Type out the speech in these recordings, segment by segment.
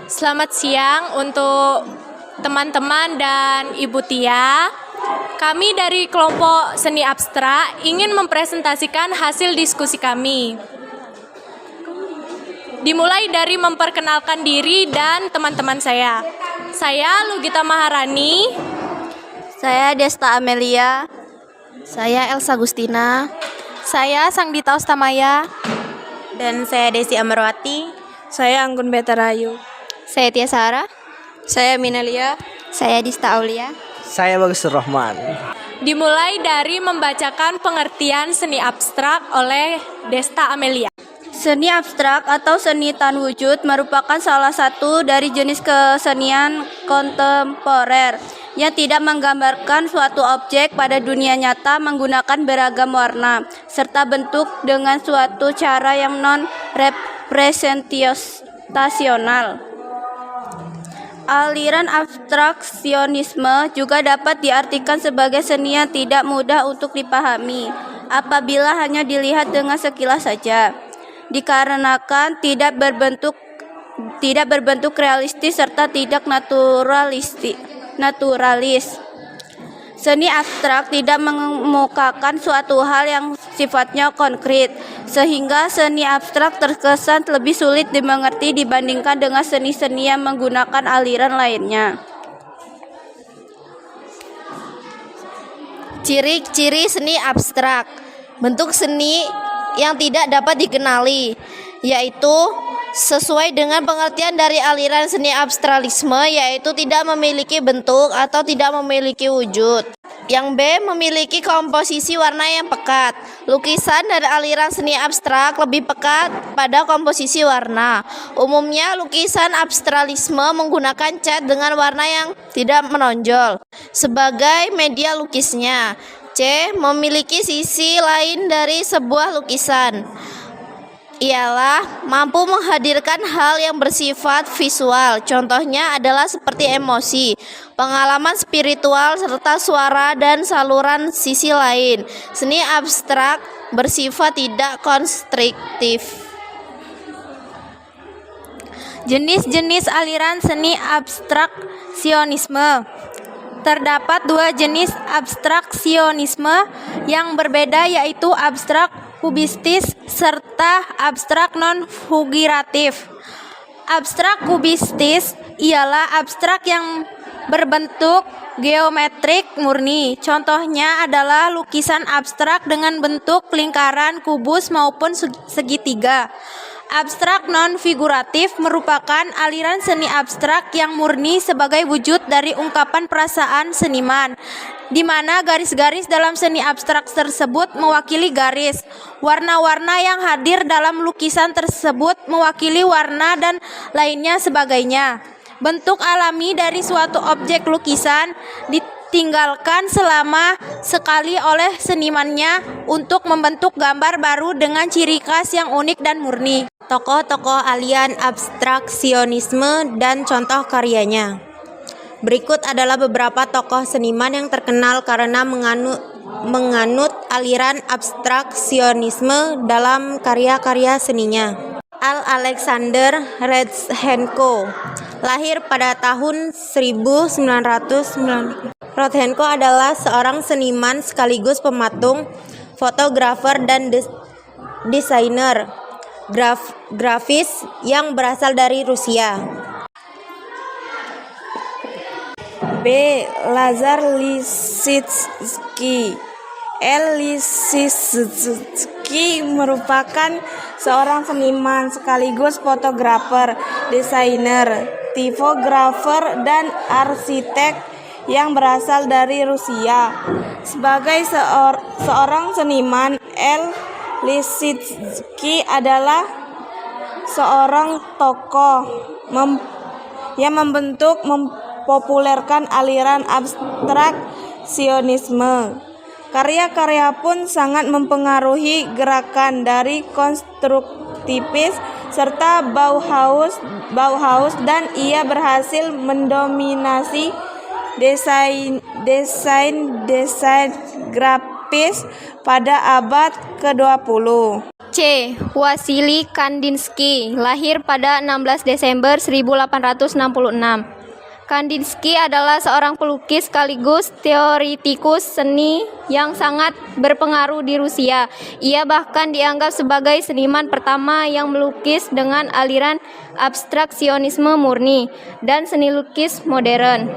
Selamat siang untuk teman-teman dan Ibu Tia. Kami dari kelompok seni abstrak ingin mempresentasikan hasil diskusi kami. Dimulai dari memperkenalkan diri dan teman-teman saya. Saya Lugita Maharani. Saya Desta Amelia. Saya Elsa Gustina. Saya Sangdita Ustamaya. Dan saya Desi Amarwati. Saya Anggun Betarayu. Saya Tia Sara. Saya Minalia. Saya Dista Aulia. Saya Bagus Rahman. Dimulai dari membacakan pengertian seni abstrak oleh Desta Amelia. Seni abstrak atau seni tan wujud merupakan salah satu dari jenis kesenian kontemporer yang tidak menggambarkan suatu objek pada dunia nyata menggunakan beragam warna serta bentuk dengan suatu cara yang non-representasional. Aliran abstraksionisme juga dapat diartikan sebagai seni yang tidak mudah untuk dipahami apabila hanya dilihat dengan sekilas saja, dikarenakan tidak berbentuk realistis serta tidak naturalis. Seni abstrak tidak mengemukakan suatu hal yang sifatnya konkret, sehingga seni abstrak terkesan lebih sulit dimengerti dibandingkan dengan seni-seni yang menggunakan aliran lainnya. Ciri-ciri seni abstrak. Bentuk seni yang tidak dapat dikenali, yaitu sesuai dengan pengertian dari aliran seni abstrakisme, yaitu tidak memiliki bentuk atau tidak memiliki wujud. Yang B, memiliki komposisi warna yang pekat. Lukisan dari aliran seni abstrak lebih pekat pada komposisi warna. Umumnya lukisan abstrakisme menggunakan cat dengan warna yang tidak menonjol sebagai media lukisnya. C, memiliki sisi lain dari sebuah lukisan, ialah mampu menghadirkan hal yang bersifat visual. Contohnya adalah seperti emosi, pengalaman spiritual, serta suara dan saluran sisi lain. Seni abstrak bersifat tidak konstruktif. Jenis-jenis aliran seni abstraksionisme. Terdapat dua jenis abstraksionisme yang berbeda, yaitu abstrak kubistis serta abstrak non-figuratif. Abstrak kubistis ialah abstrak yang berbentuk geometrik murni. Contohnya adalah lukisan abstrak dengan bentuk lingkaran, kubus maupun segitiga. Abstrak non-figuratif merupakan aliran seni abstrak yang murni sebagai wujud dari ungkapan perasaan seniman, di mana garis-garis dalam seni abstrak tersebut mewakili garis. Warna-warna yang hadir dalam lukisan tersebut mewakili warna dan lainnya sebagainya. Bentuk alami dari suatu objek lukisan ditinggalkan selama sekali oleh senimannya untuk membentuk gambar baru dengan ciri khas yang unik dan murni. Tokoh-tokoh aliran abstraksionisme dan contoh karyanya. Berikut adalah beberapa tokoh seniman yang terkenal karena menganut aliran abstraksionisme dalam karya-karya seninya. Alexander Rodhenko, lahir pada tahun 1909. Rodhenko adalah seorang seniman sekaligus pematung, fotografer dan desainer grafis yang berasal dari Rusia. B. Lazar Lisitsky. Lisitsky merupakan seorang seniman sekaligus fotografer, desainer, tipografer, dan arsitek yang berasal dari Rusia. Sebagai seorang seniman, Lisitsky adalah seorang tokoh yang mempopulerkan aliran abstraksionisme. Karya-karya pun sangat mempengaruhi gerakan dari konstruktivis serta Bauhaus dan ia berhasil mendominasi desain grafis pada abad ke-20. C. Wasili Kandinsky, lahir pada 16 Desember 1866. Kandinsky adalah seorang pelukis sekaligus teoritikus seni yang sangat berpengaruh di Rusia. Ia bahkan dianggap sebagai seniman pertama yang melukis dengan aliran abstraksionisme murni dan seni lukis modern.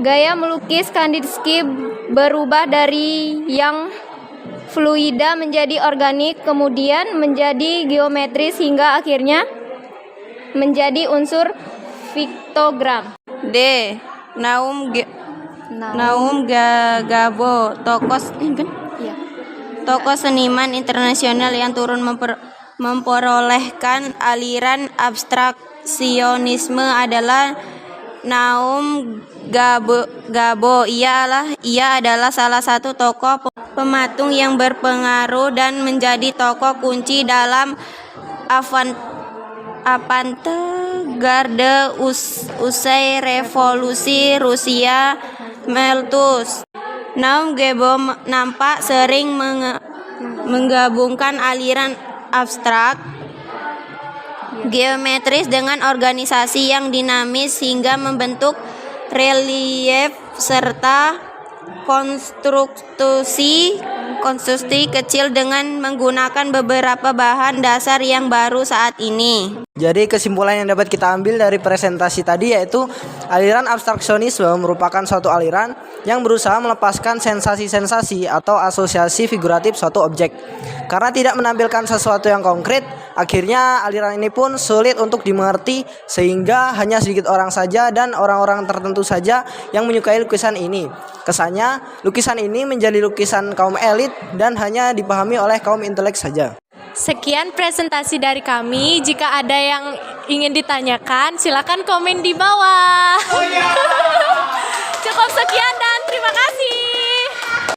Gaya melukis Kandinsky berubah dari yang fluida menjadi organik, kemudian menjadi geometris hingga akhirnya menjadi unsur piktogram. D. Gabo, tokoh seniman internasional yang turun memperolehkan aliran abstraksionisme adalah Naum Gabo. Ia adalah salah satu tokoh pematung yang berpengaruh dan menjadi tokoh kunci dalam avant-garde usai revolusi Rusia meletus. Naum Gabo nampak sering menggabungkan aliran abstrak geometris dengan organisasi yang dinamis hingga membentuk relief serta konstruksi kecil dengan menggunakan beberapa bahan dasar yang baru saat ini. Jadi kesimpulan yang dapat kita ambil dari presentasi tadi yaitu aliran abstraksionisme merupakan suatu aliran yang berusaha melepaskan sensasi-sensasi atau asosiasi figuratif suatu objek. Karena tidak menampilkan sesuatu yang konkret, akhirnya aliran ini pun sulit untuk dimengerti sehingga hanya sedikit orang saja dan orang-orang tertentu saja yang menyukai lukisan ini. Kesannya, lukisan ini menjadi lukisan kaum elit dan hanya dipahami oleh kaum intelek saja. Sekian presentasi dari kami. Jika ada yang ingin ditanyakan, silakan komen di bawah. Cukup sekian dan terima kasih.